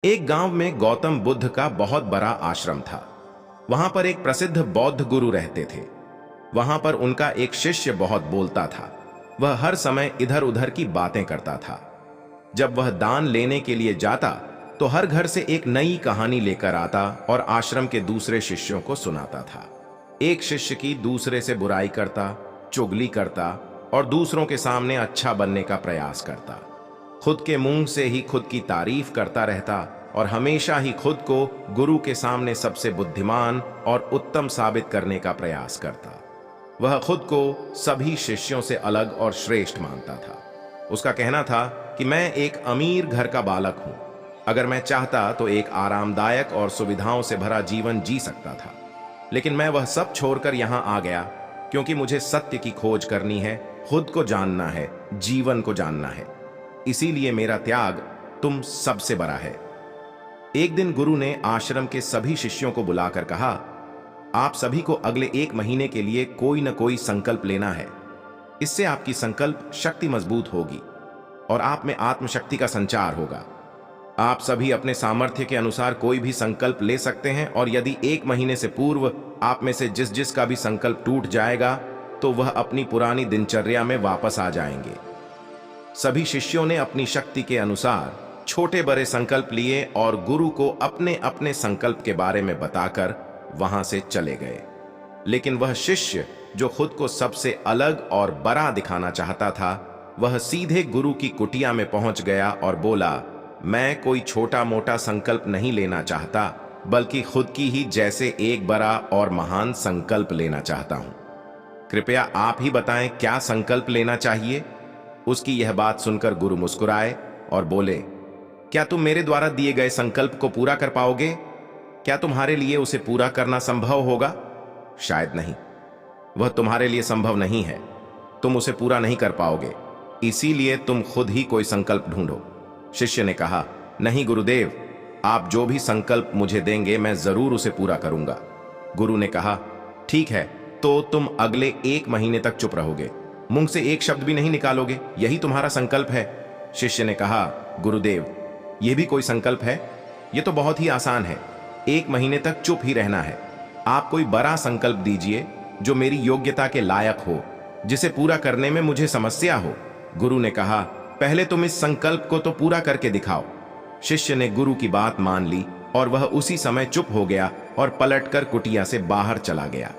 एक गांव में गौतम बुद्ध का बहुत बड़ा आश्रम था। वहां पर एक प्रसिद्ध बौद्ध गुरु रहते थे। वहां पर उनका एक शिष्य बहुत बोलता था। वह हर समय इधर उधर की बातें करता था। जब वह दान लेने के लिए जाता तो हर घर से एक नई कहानी लेकर आता और आश्रम के दूसरे शिष्यों को सुनाता था। एक शिष्य की दूसरे से बुराई करता, चुगली करता और दूसरों के सामने अच्छा बनने का प्रयास करता। खुद के मुंह से ही खुद की तारीफ करता रहता और हमेशा ही खुद को गुरु के सामने सबसे बुद्धिमान और उत्तम साबित करने का प्रयास करता। वह खुद को सभी शिष्यों से अलग और श्रेष्ठ मानता था। उसका कहना था कि मैं एक अमीर घर का बालक हूं। अगर मैं चाहता तो एक आरामदायक और सुविधाओं से भरा जीवन जी सकता था, लेकिन मैं वह सब छोड़कर यहां आ गया क्योंकि मुझे सत्य की खोज करनी है, खुद को जानना है, जीवन को जानना है। इसीलिए मेरा त्याग तुम सबसे बड़ा है। एक दिन गुरु ने आश्रम के सभी शिष्यों को बुलाकर कहा, आप सभी को अगले 1 महीने के लिए कोई न कोई संकल्प लेना है। इससे आपकी संकल्प शक्ति मजबूत होगी और आप में आत्मशक्ति का संचार होगा। आप सभी अपने सामर्थ्य के अनुसार कोई भी संकल्प ले सकते हैं और यदि 1 महीने से पूर्व आप में से जिस का भी संकल्प टूट जाएगा तो वह अपनी पुरानी दिनचर्या में वापस आ जाएंगे। सभी शिष्यों ने अपनी शक्ति के अनुसार छोटे बड़े संकल्प लिए और गुरु को अपने अपने संकल्प के बारे में बताकर वहां से चले गए। लेकिन वह शिष्य जो खुद को सबसे अलग और बड़ा दिखाना चाहता था, वह सीधे गुरु की कुटिया में पहुंच गया और बोला, मैं कोई छोटा मोटा संकल्प नहीं लेना चाहता, बल्कि खुद की ही जैसे एक बड़ा और महान संकल्प लेना चाहता हूं। कृपया आप ही बताएं क्या संकल्प लेना चाहिए। उसकी यह बात सुनकर गुरु मुस्कुराए और बोले, क्या तुम मेरे द्वारा दिए गए संकल्प को पूरा कर पाओगे? क्या तुम्हारे लिए उसे पूरा करना संभव होगा? शायद नहीं। वह तुम्हारे लिए संभव नहीं है। तुम उसे पूरा नहीं कर पाओगे, इसीलिए तुम खुद ही कोई संकल्प ढूंढो। शिष्य ने कहा, नहीं गुरुदेव, आप जो भी संकल्प मुझे देंगे मैं जरूर उसे पूरा करूंगा। गुरु ने कहा, ठीक है, तो तुम अगले 1 महीने तक चुप रहोगे, मुंह से एक शब्द भी नहीं निकालोगे, यही तुम्हारा संकल्प है। शिष्य ने कहा, गुरुदेव, यह भी कोई संकल्प है? यह तो बहुत ही आसान है। 1 महीने तक चुप ही रहना है। आप कोई बड़ा संकल्प दीजिए जो मेरी योग्यता के लायक हो, जिसे पूरा करने में मुझे समस्या हो। गुरु ने कहा, पहले तुम इस संकल्प को तो पूरा करके दिखाओ। शिष्य ने गुरु की बात मान ली और वह उसी समय चुप हो गया और पलटकर कुटिया से बाहर चला गया।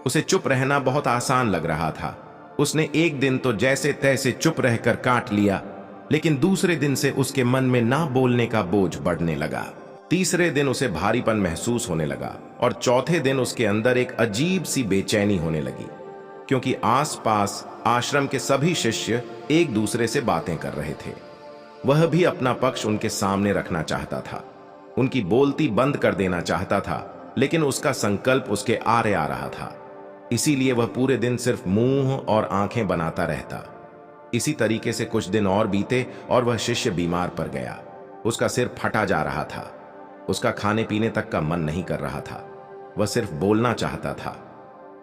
उसे चुप रहना बहुत आसान लग रहा था। उसने एक दिन तो जैसे तैसे चुप रहकर काट लिया, लेकिन दूसरे दिन से उसके मन में ना बोलने का बोझ बढ़ने लगा। तीसरे दिन उसे भारीपन महसूस होने लगा और चौथे दिन उसके अंदर एक अजीब सी बेचैनी होने लगी, क्योंकि आसपास आश्रम के सभी शिष्य एक दूसरे से बातें कर रहे थे। वह भी अपना पक्ष उनके सामने रखना चाहता था, उनकी बोलती बंद कर देना चाहता था, लेकिन उसका संकल्प उसके आरे आ रहा था। इसीलिए वह पूरे दिन सिर्फ मुंह और आंखें बनाता रहता। इसी तरीके से कुछ दिन और बीते और वह शिष्य बीमार पड़ गया। उसका सिर फटा जा रहा था। उसका खाने पीने तक का मन नहीं कर रहा था। वह सिर्फ बोलना चाहता था।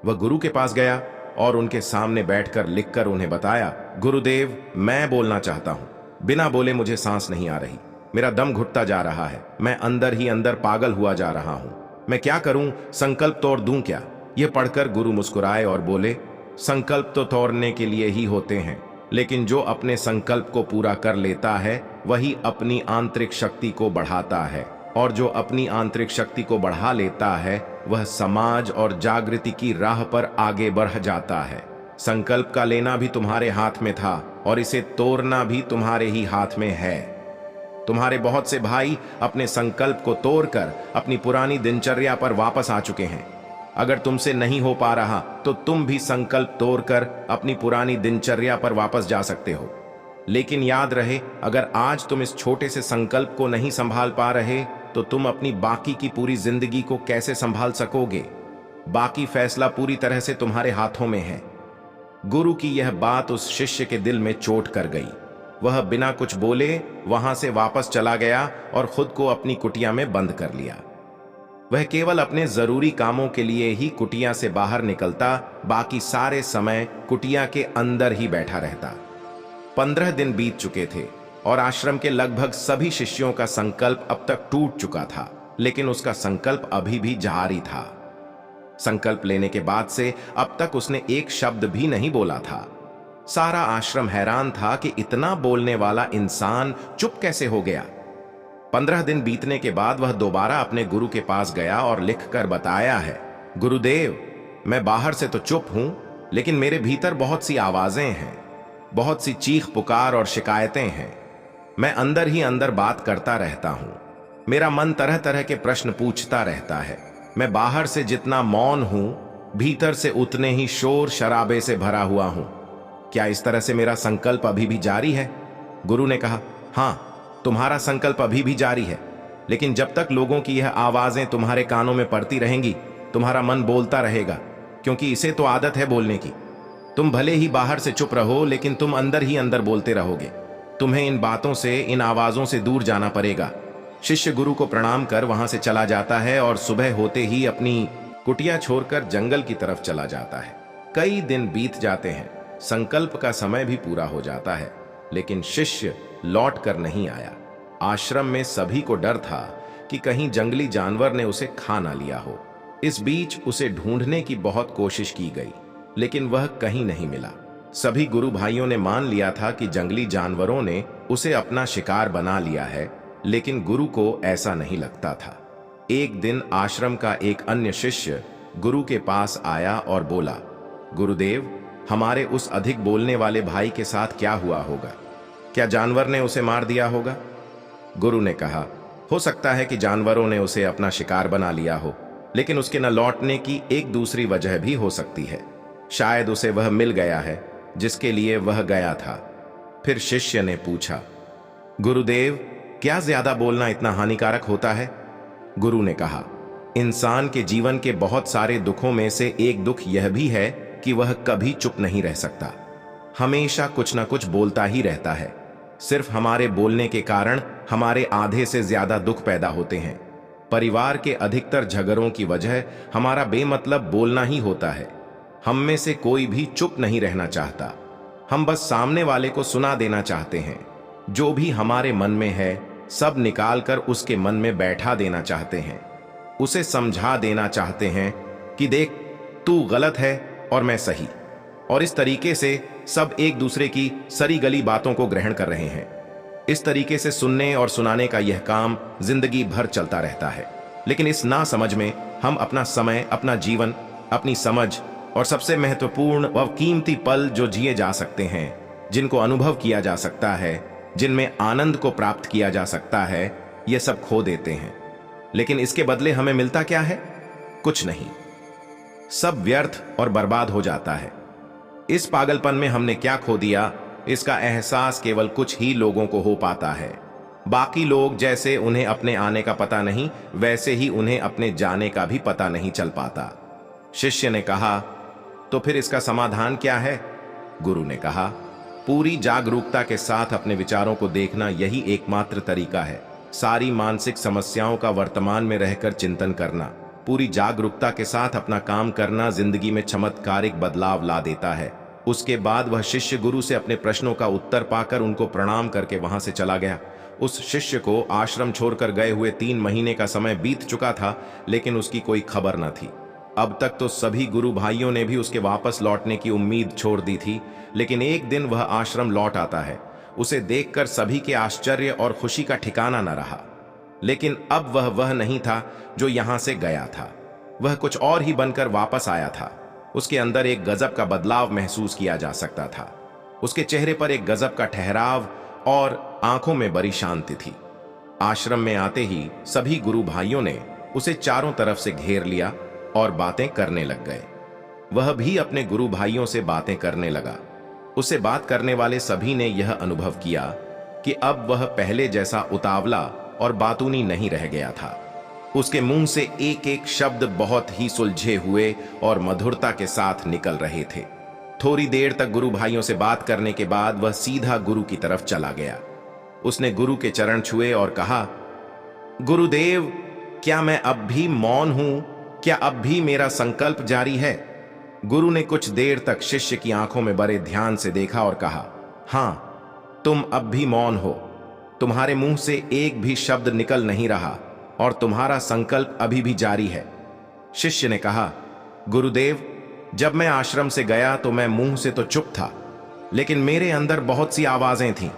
वह गुरु के पास गया और उनके सामने बैठकर लिखकर उन्हें बताया, गुरुदेव, मैं बोलना चाहता हूं। बिना बोले मुझे सांस नहीं आ रही। मेरा दम घुटता जा रहा है। मैं अंदर ही अंदर पागल हुआ जा रहा हूं। मैं क्या करूं? संकल्प तोड़ दूं क्या? यह पढ़कर गुरु मुस्कुराए और बोले, संकल्प तो तोड़ने के लिए ही होते हैं, लेकिन जो अपने संकल्प को पूरा कर लेता है वही अपनी आंतरिक शक्ति को बढ़ाता है, और जो अपनी आंतरिक शक्ति को बढ़ा लेता है वह समाज और जागृति की राह पर आगे बढ़ जाता है। संकल्प का लेना भी तुम्हारे हाथ में था और इसे तोड़ना भी तुम्हारे ही हाथ में है। तुम्हारे बहुत से भाई अपने संकल्प को तोड़कर अपनी पुरानी दिनचर्या पर वापस आ चुके हैं। अगर तुमसे नहीं हो पा रहा तो तुम भी संकल्प तोड़कर अपनी पुरानी दिनचर्या पर वापस जा सकते हो। लेकिन याद रहे, अगर आज तुम इस छोटे से संकल्प को नहीं संभाल पा रहे तो तुम अपनी बाकी की पूरी जिंदगी को कैसे संभाल सकोगे? बाकी फैसला पूरी तरह से तुम्हारे हाथों में है। गुरु की यह बात उस शिष्य के दिल में चोट कर गई। वह बिना कुछ बोले वहां से वापस चला गया और खुद को अपनी कुटिया में बंद कर लिया। वह केवल अपने जरूरी कामों के लिए ही कुटिया से बाहर निकलता, बाकी सारे समय कुटिया के अंदर ही बैठा रहता। 15 दिन बीत चुके थे। और आश्रम के लगभग सभी शिष्यों का संकल्प अब तक टूट चुका था, लेकिन उसका संकल्प अभी भी जारी था। संकल्प लेने के बाद से अब तक उसने एक शब्द भी नहीं बोला था। सारा आश्रम हैरान था कि इतना बोलने वाला इंसान चुप कैसे हो गया। 15 दिन बीतने के बाद वह दोबारा अपने गुरु के पास गया और लिखकर बताया है, गुरुदेव, मैं बाहर से तो चुप हूं, लेकिन मेरे भीतर बहुत सी आवाजें हैं, बहुत सी चीख पुकार और शिकायतें हैं। मैं अंदर ही अंदर बात करता रहता हूं। मेरा मन तरह तरह के प्रश्न पूछता रहता है। मैं बाहर से जितना मौन हूं, भीतर से उतने ही शोर शराबे से भरा हुआ हूं। क्या इस तरह से मेरा संकल्प अभी भी जारी है? गुरु ने कहा, हाँ, तुम्हारा संकल्प अभी भी जारी है, लेकिन जब तक लोगों की यह आवाजें तुम्हारे कानों में पड़ती रहेंगी, तुम्हारा मन बोलता रहेगा, क्योंकि इसे तो आदत है बोलने की। तुम भले ही बाहर से चुप रहो, लेकिन तुम अंदर ही अंदर बोलते रहोगे। तुम्हें इन बातों से, इन आवाजों से दूर जाना पड़ेगा। शिष्य गुरु को प्रणाम कर वहां से चला जाता है और सुबह होते ही अपनी कुटिया छोड़कर जंगल की तरफ चला जाता है। कई दिन बीत जाते हैं, संकल्प का समय भी पूरा हो जाता है, लेकिन शिष्य लौट कर नहीं आया। आश्रम में सभी को डर था कि कहीं जंगली जानवर ने उसे खा ना लिया हो। इस बीच उसे ढूंढने की बहुत कोशिश की गई, लेकिन वह कहीं नहीं मिला। सभी गुरु भाइयों ने मान लिया था कि जंगली जानवरों ने उसे अपना शिकार बना लिया है, लेकिन गुरु को ऐसा नहीं लगता था। एक दिन आश्रम का एक अन्य शिष्य गुरु के पास आया और बोला, गुरुदेव, हमारे उस अधिक बोलने वाले भाई के साथ क्या हुआ होगा? क्या जानवर ने उसे मार दिया होगा? गुरु ने कहा, हो सकता है कि जानवरों ने उसे अपना शिकार बना लिया हो, लेकिन उसके न लौटने की एक दूसरी वजह भी हो सकती है। शायद उसे वह मिल गया है जिसके लिए वह गया था। फिर शिष्य ने पूछा, गुरुदेव, क्या ज्यादा बोलना इतना हानिकारक होता है? गुरु ने कहा, इंसान के जीवन के बहुत सारे दुखों में से एक दुख यह भी है कि वह कभी चुप नहीं रह सकता। हमेशा कुछ ना कुछ बोलता ही रहता है। सिर्फ हमारे बोलने के कारण हमारे आधे से ज्यादा दुख पैदा होते हैं। परिवार के अधिकतर झगड़ों की वजह हमारा बेमतलब बोलना ही होता है। हम में से कोई भी चुप नहीं रहना चाहता। हम बस सामने वाले को सुना देना चाहते हैं। जो भी हमारे मन में है, सब निकालकर उसके मन में बैठा देना चाहते हैं। उसे समझा देना चाहते हैं कि देख, तू गलत है और मैं सही। और इस तरीके से सब एक दूसरे की सरी गली बातों को ग्रहण कर रहे हैं। इस तरीके से सुनने और सुनाने का यह काम जिंदगी भर चलता रहता है। लेकिन इस ना समझ में हम अपना समय, अपना जीवन, अपनी समझ और सबसे महत्वपूर्ण व कीमती पल जो जिए जा सकते हैं, जिनको अनुभव किया जा सकता है, जिनमें आनंद को प्राप्त किया जा सकता है, ये सब खो देते हैं। लेकिन इसके बदले हमें मिलता क्या है? कुछ नहीं। सब व्यर्थ और बर्बाद हो जाता है। इस पागलपन में हमने क्या खो दिया, इसका एहसास केवल कुछ ही लोगों को हो पाता है। बाकी लोग जैसे उन्हें अपने आने का पता नहीं, वैसे ही उन्हें अपने जाने का भी पता नहीं चल पाता। शिष्य ने कहा, तो फिर इसका समाधान क्या है? गुरु ने कहा, पूरी जागरूकता के साथ अपने विचारों को देखना यही एकमात्र तरीका है। सारी मानसिक समस्याओं का वर्तमान में रहकर चिंतन करना, पूरी जागरूकता के साथ अपना काम करना जिंदगी में चमत्कारिक बदलाव ला देता है। उसके बाद वह शिष्य गुरु से अपने प्रश्नों का उत्तर पाकर उनको प्रणाम करके वहां से चला गया। उस शिष्य को आश्रम छोड़कर गए हुए 3 महीने का समय बीत चुका था, लेकिन उसकी कोई खबर न थी। अब तक तो सभी गुरु भाइयों ने भी उसके वापस लौटने की उम्मीद छोड़ दी थी, लेकिन एक दिन वह आश्रम लौट आता है। उसे देखकर सभी के आश्चर्य और खुशी का ठिकाना न रहा। लेकिन अब वह नहीं था जो यहां से गया था। वह कुछ और ही बनकर वापस आया था। उसके अंदर एक गजब का बदलाव महसूस किया जा सकता था। उसके चेहरे पर एक गजब का ठहराव और आंखों में बड़ी शांति थी। आश्रम में आते ही सभी गुरु भाइयों ने उसे चारों तरफ से घेर लिया और बातें करने लग गए। वह भी अपने गुरु भाइयों से बातें करने लगा। उससे बात करने वाले सभी ने यह अनुभव किया कि अब वह पहले जैसा उतावला और बातूनी नहीं रह गया था। उसके मुंह से एक एक शब्द बहुत ही सुलझे हुए और मधुरता के साथ निकल रहे थे। थोड़ी देर तक गुरु भाइयों से बात करने के बाद वह सीधा गुरु की तरफ चला गया। उसने गुरु के चरण छुए और कहा, गुरुदेव, क्या मैं अब भी मौन हूं? क्या अब भी मेरा संकल्प जारी है? गुरु ने कुछ देर तक शिष्य की आंखों में बड़े ध्यान से देखा और कहा, हां, तुम अब भी मौन हो। तुम्हारे मुंह से एक भी शब्द निकल नहीं रहा और तुम्हारा संकल्प अभी भी जारी है। शिष्य ने कहा, गुरुदेव, जब मैं आश्रम से गया तो मैं मुंह से तो चुप था, लेकिन मेरे अंदर बहुत सी आवाजें थीं।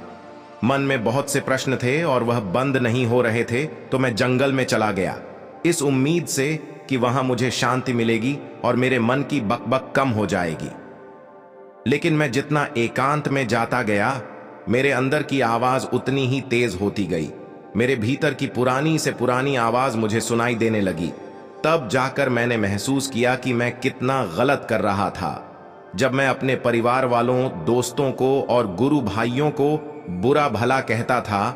मन में बहुत से प्रश्न थे और वह बंद नहीं हो रहे थे, तो मैं जंगल में चला गया, इस उम्मीद से कि वहां मुझे शांति मिलेगी और मेरे मन की बकबक कम हो जाएगी। लेकिन मैं जितना एकांत में जाता गया, मेरे अंदर की आवाज उतनी ही तेज होती गई। मेरे भीतर की पुरानी से पुरानी आवाज मुझे सुनाई देने लगी। तब जाकर मैंने महसूस किया कि मैं कितना गलत कर रहा था। जब मैं अपने परिवार वालों, दोस्तों को और गुरु भाइयों को बुरा भला कहता था,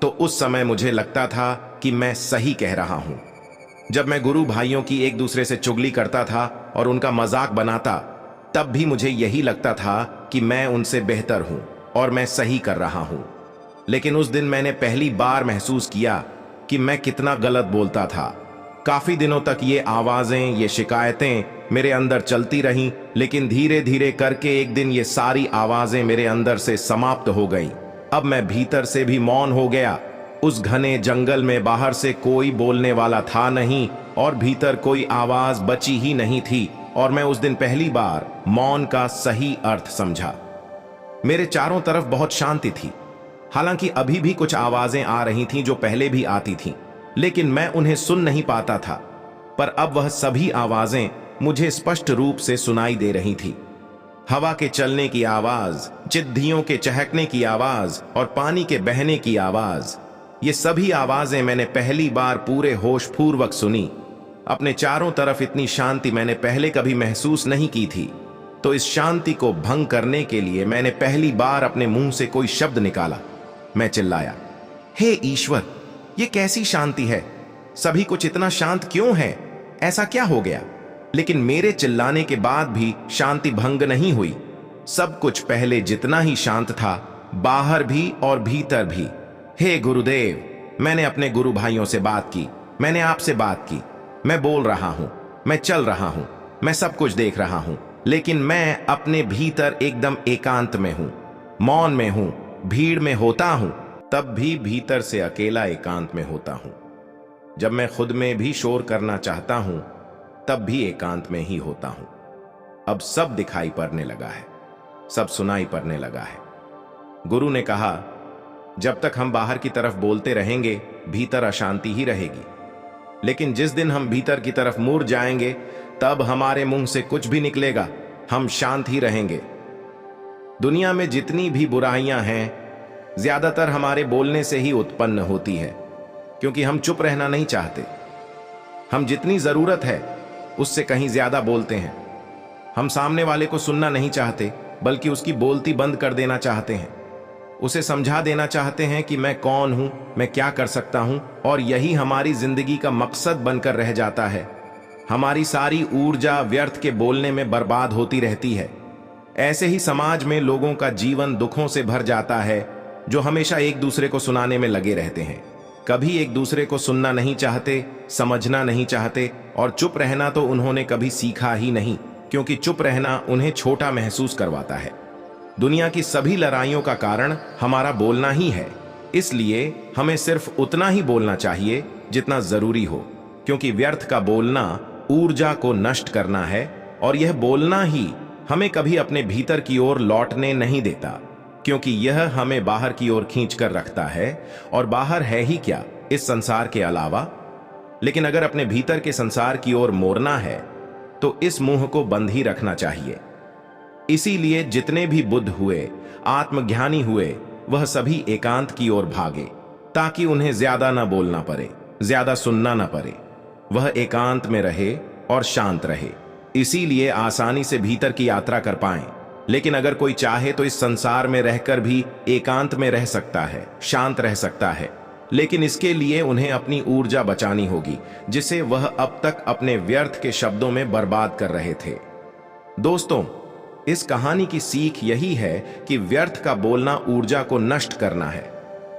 तो उस समय मुझे लगता था कि मैं सही कह रहा हूं। जब मैं गुरु भाइयों की एक दूसरे से चुगली करता था और उनका मजाक बनाता, तब भी मुझे यही लगता था कि मैं उनसे बेहतर हूं और मैं सही कर रहा हूं। लेकिन उस दिन मैंने पहली बार महसूस किया कि मैं कितना गलत बोलता था। काफी दिनों तक ये आवाजें, ये शिकायतें मेरे अंदर चलती रहीं, लेकिन धीरे धीरे करके एक दिन ये सारी आवाजें मेरे अंदर से समाप्त हो गईं। अब मैं भीतर से भी मौन हो गया। उस घने जंगल में बाहर से कोई बोलने वाला था नहीं और भीतर कोई आवाज बची ही नहीं थी, और मैं उस दिन पहली बार मौन का सही अर्थ समझा। मेरे चारों तरफ बहुत शांति थी। हालांकि अभी भी कुछ आवाजें आ रही थीं जो पहले भी आती थीं, लेकिन मैं उन्हें सुन नहीं पाता था। पर अब वह सभी आवाजें मुझे स्पष्ट रूप से सुनाई दे रही थी। हवा के चलने की आवाज, चिद्धियों के चहकने की आवाज और पानी के बहने की आवाज, ये सभी आवाजें मैंने पहली बार पूरे होश पूर्वक सुनी। अपने चारों तरफ इतनी शांति मैंने पहले कभी महसूस नहीं की थी। तो इस शांति को भंग करने के लिए मैंने पहली बार अपने मुंह से कोई शब्द निकाला। मैं चिल्लाया, हे ईश्वर, ये कैसी शांति है? सभी कुछ इतना शांत क्यों है? ऐसा क्या हो गया? लेकिन मेरे चिल्लाने के बाद भी शांति भंग नहीं हुई। सब कुछ पहले जितना ही शांत था, बाहर भी और भीतर भी। हे गुरुदेव, मैंने अपने गुरु भाइयों से बात की, मैंने आपसे बात की, मैं बोल रहा हूं, मैं चल रहा हूं, मैं सब कुछ देख रहा हूं, लेकिन मैं अपने भीतर एकदम एकांत में हूं, मौन में हूं। भीड़ में होता हूं तब भी भीतर से अकेला एकांत में होता हूं। जब मैं खुद में भी शोर करना चाहता हूं तब भी एकांत में ही होता हूं। अब सब दिखाई पड़ने लगा है, सब सुनाई पड़ने लगा है। गुरु ने कहा, जब तक हम बाहर की तरफ बोलते रहेंगे, भीतर अशांति ही रहेगी। लेकिन जिस दिन हम भीतर की तरफ मुड़ जाएंगे, तब हमारे मुंह से कुछ भी निकलेगा, हम शांत ही रहेंगे। दुनिया में जितनी भी बुराइयां हैं, ज्यादातर हमारे बोलने से ही उत्पन्न होती है, क्योंकि हम चुप रहना नहीं चाहते। हम जितनी जरूरत है उससे कहीं ज्यादा बोलते हैं। हम सामने वाले को सुनना नहीं चाहते, बल्कि उसकी बोलती बंद कर देना चाहते हैं। उसे समझा देना चाहते हैं कि मैं कौन हूं, मैं क्या कर सकता हूं, और यही हमारी जिंदगी का मकसद बनकर रह जाता है। हमारी सारी ऊर्जा व्यर्थ के बोलने में बर्बाद होती रहती है। ऐसे ही समाज में लोगों का जीवन दुखों से भर जाता है, जो हमेशा एक दूसरे को सुनाने में लगे रहते हैं। कभी एक दूसरे को सुनना नहीं चाहते, समझना नहीं चाहते, और चुप रहना तो उन्होंने कभी सीखा ही नहीं, क्योंकि चुप रहना उन्हें छोटा महसूस करवाता है। दुनिया की सभी लड़ाइयों का कारण हमारा बोलना ही है। इसलिए हमें सिर्फ उतना ही बोलना चाहिए जितना जरूरी हो, क्योंकि व्यर्थ का बोलना ऊर्जा को नष्ट करना है, और यह बोलना ही हमें कभी अपने भीतर की ओर लौटने नहीं देता, क्योंकि यह हमें बाहर की ओर खींच कर रखता है। और बाहर है ही क्या इस संसार के अलावा? लेकिन अगर अपने भीतर के संसार की ओर मोड़ना है, तो इस मुंह को बंद ही रखना चाहिए। इसीलिए जितने भी बुद्ध हुए, आत्मज्ञानी हुए, वह सभी एकांत की ओर भागे, ताकि उन्हें ज्यादा ना बोलना पड़े, ज्यादा सुनना ना पड़े। वह एकांत में रहे और शांत रहे, इसीलिए आसानी से भीतर की यात्रा कर पाएं। लेकिन अगर कोई चाहे तो इस संसार में रहकर भी एकांत में रह सकता है, शांत रह सकता है, लेकिन इसके लिए उन्हें अपनी ऊर्जा बचानी होगी, जिसे वह अब तक अपने व्यर्थ के शब्दों में बर्बाद कर रहे थे। दोस्तों, इस कहानी की सीख यही है कि व्यर्थ का बोलना ऊर्जा को नष्ट करना है।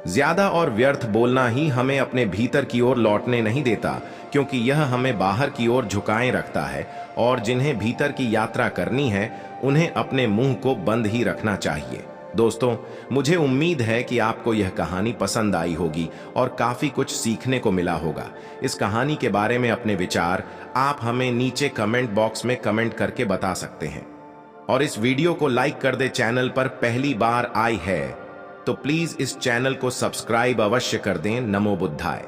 ज्यादा और व्यर्थ बोलना ही हमें अपने भीतर की ओर लौटने नहीं देता, क्योंकि यह हमें बाहर की ओर झुकाए रखता है, और जिन्हें भीतर की यात्रा करनी है, उन्हें अपने मुंह को बंद ही रखना चाहिए। दोस्तों, मुझे उम्मीद है कि आपको यह कहानी पसंद आई होगी और काफी कुछ सीखने को मिला होगा। इस कहानी के बारे में अपने विचार आप हमें नीचे कमेंट बॉक्स में कमेंट करके बता सकते हैं और इस वीडियो को लाइक कर दे। चैनल पर पहली बार आई है तो प्लीज इस चैनल को सब्सक्राइब अवश्य कर दें। नमो बुद्धाय।